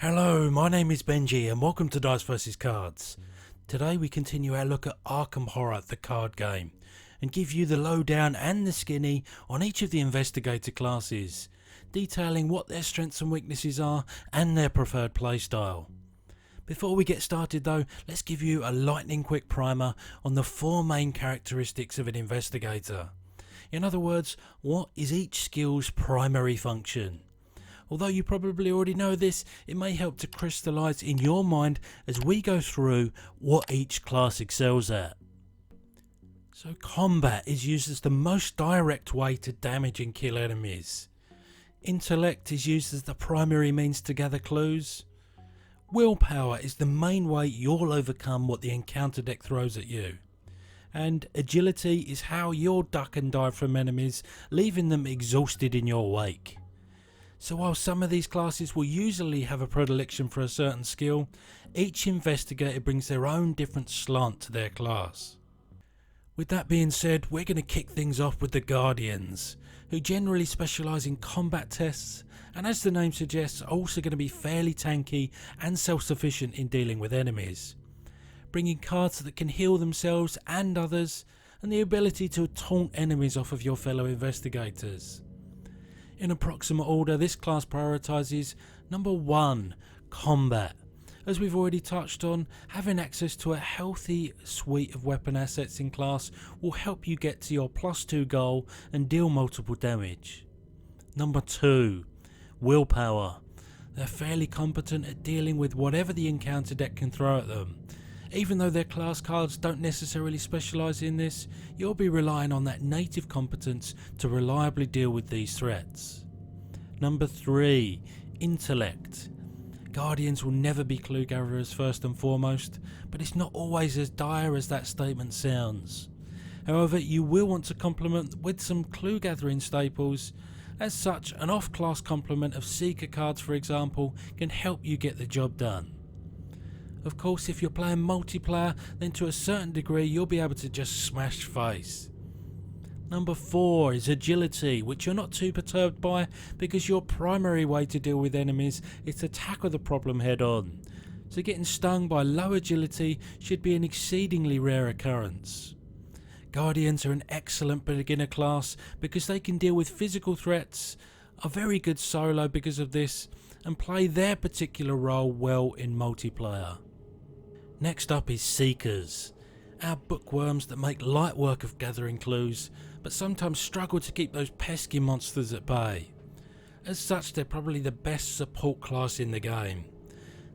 Hello, my name is Benji and welcome to Dice vs Cards. Today we continue our look at Arkham Horror, the card game, and give you the lowdown and the skinny on each of the Investigator classes, detailing what their strengths and weaknesses are and their preferred playstyle. Before we get started though, let's give you a lightning quick primer on the four main characteristics of an Investigator. In other words, what is each skill's primary function? Although you probably already know this, it may help to crystallise in your mind as we go through what each class excels at. So combat is used as the most direct way to damage and kill enemies. Intellect is used as the primary means to gather clues. Willpower is the main way you'll overcome what the encounter deck throws at you. And agility is how you'll duck and dive from enemies, leaving them exhausted in your wake. So while some of these classes will usually have a predilection for a certain skill, each investigator brings their own different slant to their class. With that being said, we're going to kick things off with the Guardians, who generally specialise in combat tests, and as the name suggests, are also going to be fairly tanky and self-sufficient in dealing with enemies, bringing cards that can heal themselves and others, and the ability to taunt enemies off of your fellow investigators. In approximate order, this class prioritises number 1, combat. As we've already touched on, having access to a healthy suite of weapon assets in class will help you get to your +2 goal and deal multiple damage. Number 2, willpower. They're fairly competent at dealing with whatever the encounter deck can throw at them. Even though their class cards don't necessarily specialise in this, you'll be relying on that native competence to reliably deal with these threats. Number 3, intellect. Guardians will never be clue gatherers first and foremost, but it's not always as dire as that statement sounds. However, you will want to complement with some clue gathering staples. As such, an off-class complement of seeker cards, for example, can help you get the job done. Of course, if you're playing multiplayer, then to a certain degree you'll be able to just smash face. Number 4 is agility, which you're not too perturbed by because your primary way to deal with enemies is to tackle the problem head on. So getting stung by low agility should be an exceedingly rare occurrence. Guardians are an excellent beginner class because they can deal with physical threats, are very good solo because of this, and play their particular role well in multiplayer. Next up is Seekers, our bookworms that make light work of gathering clues, but sometimes struggle to keep those pesky monsters at bay. As such, they're probably the best support class in the game.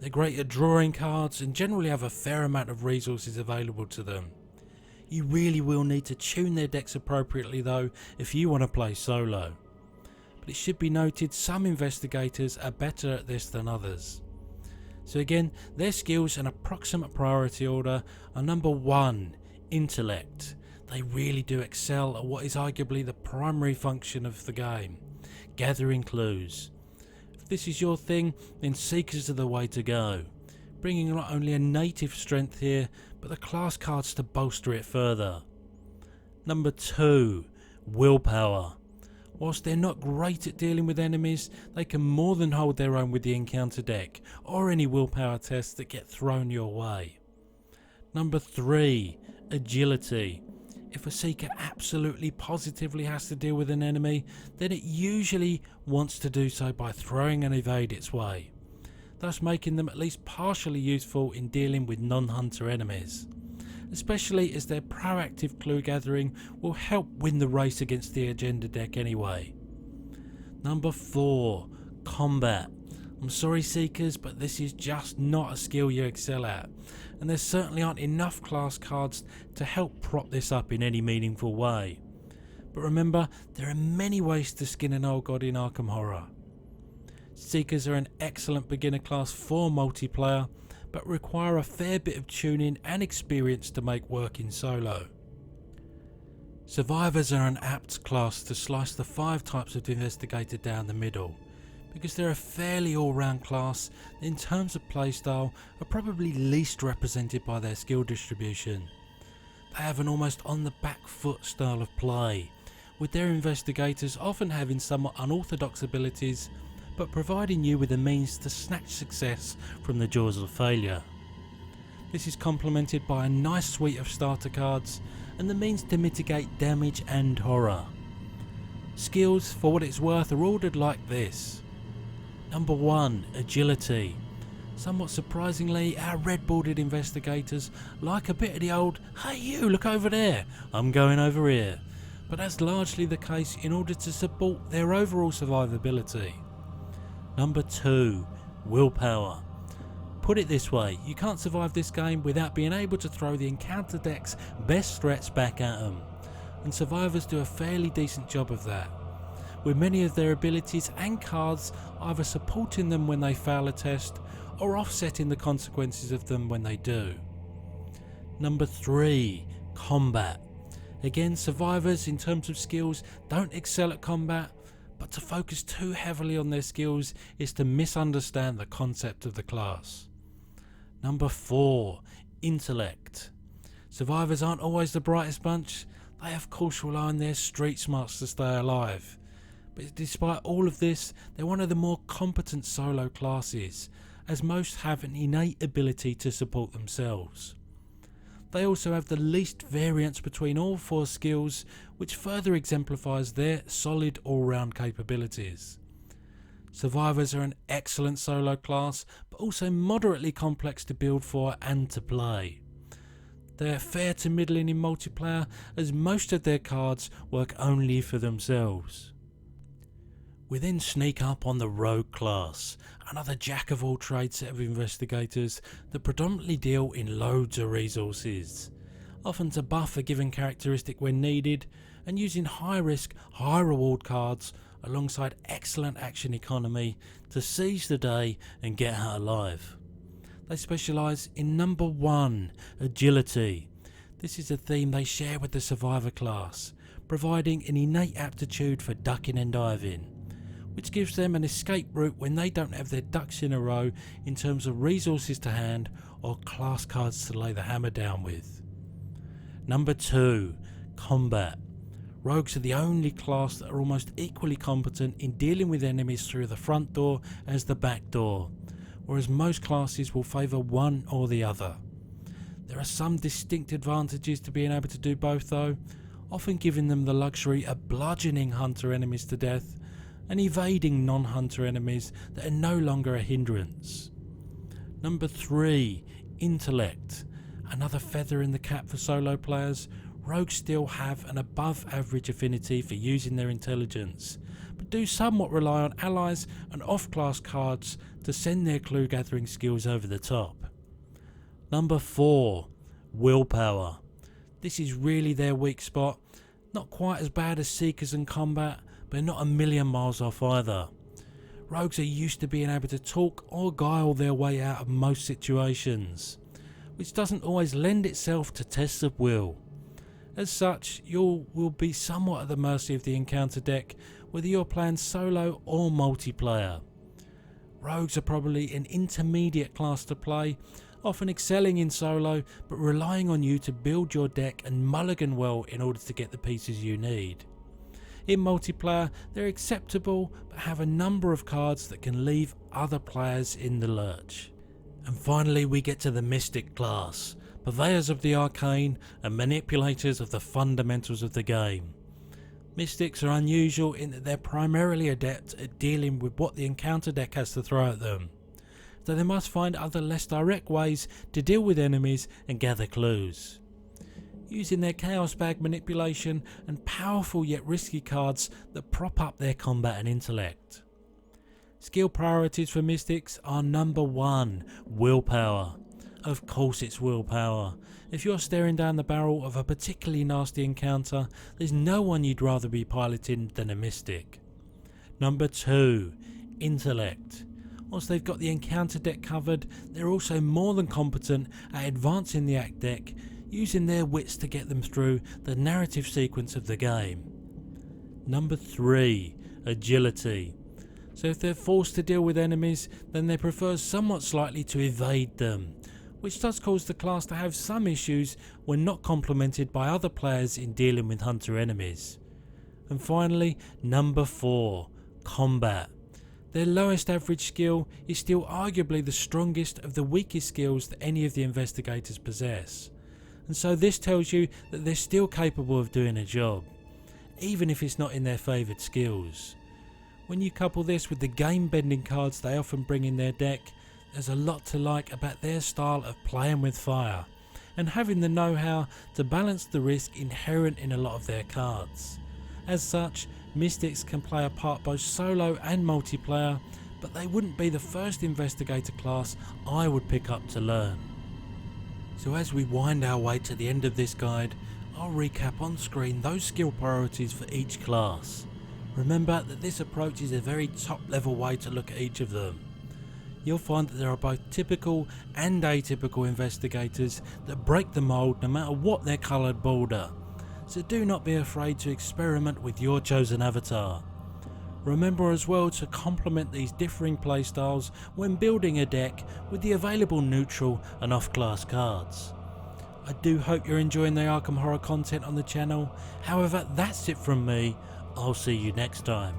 They're great at drawing cards and generally have a fair amount of resources available to them. You really will need to tune their decks appropriately though if you want to play solo. But it should be noted some investigators are better at this than others. So again, their skills and approximate priority order are number 1, intellect. They really do excel at what is arguably the primary function of the game, gathering clues. If this is your thing, then Seekers are the way to go, bringing not only a native strength here, but the class cards to bolster it further. Number 2, willpower. Whilst they're not great at dealing with enemies, they can more than hold their own with the encounter deck or any willpower tests that get thrown your way. Number 3, agility. If a seeker absolutely positively has to deal with an enemy, then it usually wants to do so by throwing an evade its way, thus making them at least partially useful in dealing with non-hunter enemies, especially as their proactive clue gathering will help win the race against the agenda deck anyway. Number 4, combat. I'm sorry Seekers, but this is just not a skill you excel at, and there certainly aren't enough class cards to help prop this up in any meaningful way. But remember, there are many ways to skin an old god in Arkham Horror. Seekers are an excellent beginner class for multiplayer, but require a fair bit of tuning and experience to make work in solo. Survivors are an apt class to slice the 5 types of investigator down the middle, because they're a fairly all-round class that in terms of playstyle are probably least represented by their skill distribution. They have an almost on the back foot style of play, with their investigators often having somewhat unorthodox abilities but providing you with the means to snatch success from the jaws of failure. This is complemented by a nice suite of starter cards and the means to mitigate damage and horror. Skills, for what it's worth, are ordered like this. Number 1, Agility. Somewhat surprisingly, our red-boarded investigators like a bit of the old, "Hey you, look over there, I'm going over here," but that's largely the case in order to support their overall survivability. Number 2, Willpower. Put it this way, you can't survive this game without being able to throw the encounter deck's best threats back at them, and survivors do a fairly decent job of that, with many of their abilities and cards either supporting them when they fail a test or offsetting the consequences of them when they do. Number 3, Combat. Again, survivors in terms of skills don't excel at combat, but to focus too heavily on their skills is to misunderstand the concept of the class. Number 4, Intellect. Survivors aren't always the brightest bunch. They of course rely on their street smarts to stay alive, but despite all of this, they're one of the more competent solo classes, as most have an innate ability to support themselves. They also have the least variance between all 4 skills, which further exemplifies their solid all-round capabilities. Survivors are an excellent solo class, but also moderately complex to build for and to play. They are fair to middling in multiplayer, as most of their cards work only for themselves. We then sneak up on the Rogue class, another jack-of-all-trades set of investigators that predominantly deal in loads of resources, often to buff a given characteristic when needed, and using high-risk, high-reward cards alongside excellent action economy to seize the day and get out alive. They specialise in number 1, Agility. This is a theme they share with the Survivor class, providing an innate aptitude for ducking and diving, which gives them an escape route when they don't have their ducks in a row in terms of resources to hand or class cards to lay the hammer down with. Number 2, Combat. Rogues are the only class that are almost equally competent in dealing with enemies through the front door as the back door, whereas most classes will favour one or the other. There are some distinct advantages to being able to do both though, often giving them the luxury of bludgeoning hunter enemies to death and evading non-hunter enemies that are no longer a hindrance. Number 3, Intellect. Another feather in the cap for solo players. Rogues still have an above average affinity for using their intelligence, but do somewhat rely on allies and off-class cards to send their clue gathering skills over the top. Number 4, Willpower. This is really their weak spot. Not quite as bad as Seekers and Combat, but not a million miles off either. Rogues are used to being able to talk or guile their way out of most situations, which doesn't always lend itself to tests of will. As such, you will be somewhat at the mercy of the encounter deck, whether you're playing solo or multiplayer. Rogues are probably an intermediate class to play, often excelling in solo, but relying on you to build your deck and mulligan well in order to get the pieces you need. In multiplayer, they're acceptable, but have a number of cards that can leave other players in the lurch. And finally we get to the Mystic class, purveyors of the arcane and manipulators of the fundamentals of the game. Mystics are unusual in that they're primarily adept at dealing with what the encounter deck has to throw at them, though they must find other less direct ways to deal with enemies and gather clues, using their chaos bag manipulation and powerful yet risky cards that prop up their combat and intellect. Skill priorities for Mystics are number 1, Willpower. Of course it's willpower. If you're staring down the barrel of a particularly nasty encounter, there's no one you'd rather be piloting than a Mystic. Number 2, Intellect. Once they've got the encounter deck covered, they're also more than competent at advancing the act deck, using their wits to get them through the narrative sequence of the game. Number 3, Agility. So if they're forced to deal with enemies, then they prefer somewhat slightly to evade them, which does cause the class to have some issues when not complemented by other players in dealing with hunter enemies. And finally, number 4, Combat. Their lowest average skill is still arguably the strongest of the weakest skills that any of the investigators possess, and so this tells you that they're still capable of doing a job, even if it's not in their favoured skills. When you couple this with the game bending cards they often bring in their deck, there's a lot to like about their style of playing with fire, and having the know-how to balance the risk inherent in a lot of their cards. As such, Mystics can play a part both solo and multiplayer, but they wouldn't be the first investigator class I would pick up to learn. So as we wind our way to the end of this guide, I'll recap on screen those skill priorities for each class. Remember that this approach is a very top level way to look at each of them. You'll find that there are both typical and atypical investigators that break the mould no matter what their coloured border, so do not be afraid to experiment with your chosen avatar. Remember as well to complement these differing playstyles when building a deck with the available neutral and off-class cards. I do hope you're enjoying the Arkham Horror content on the channel. However, that's it from me. I'll see you next time.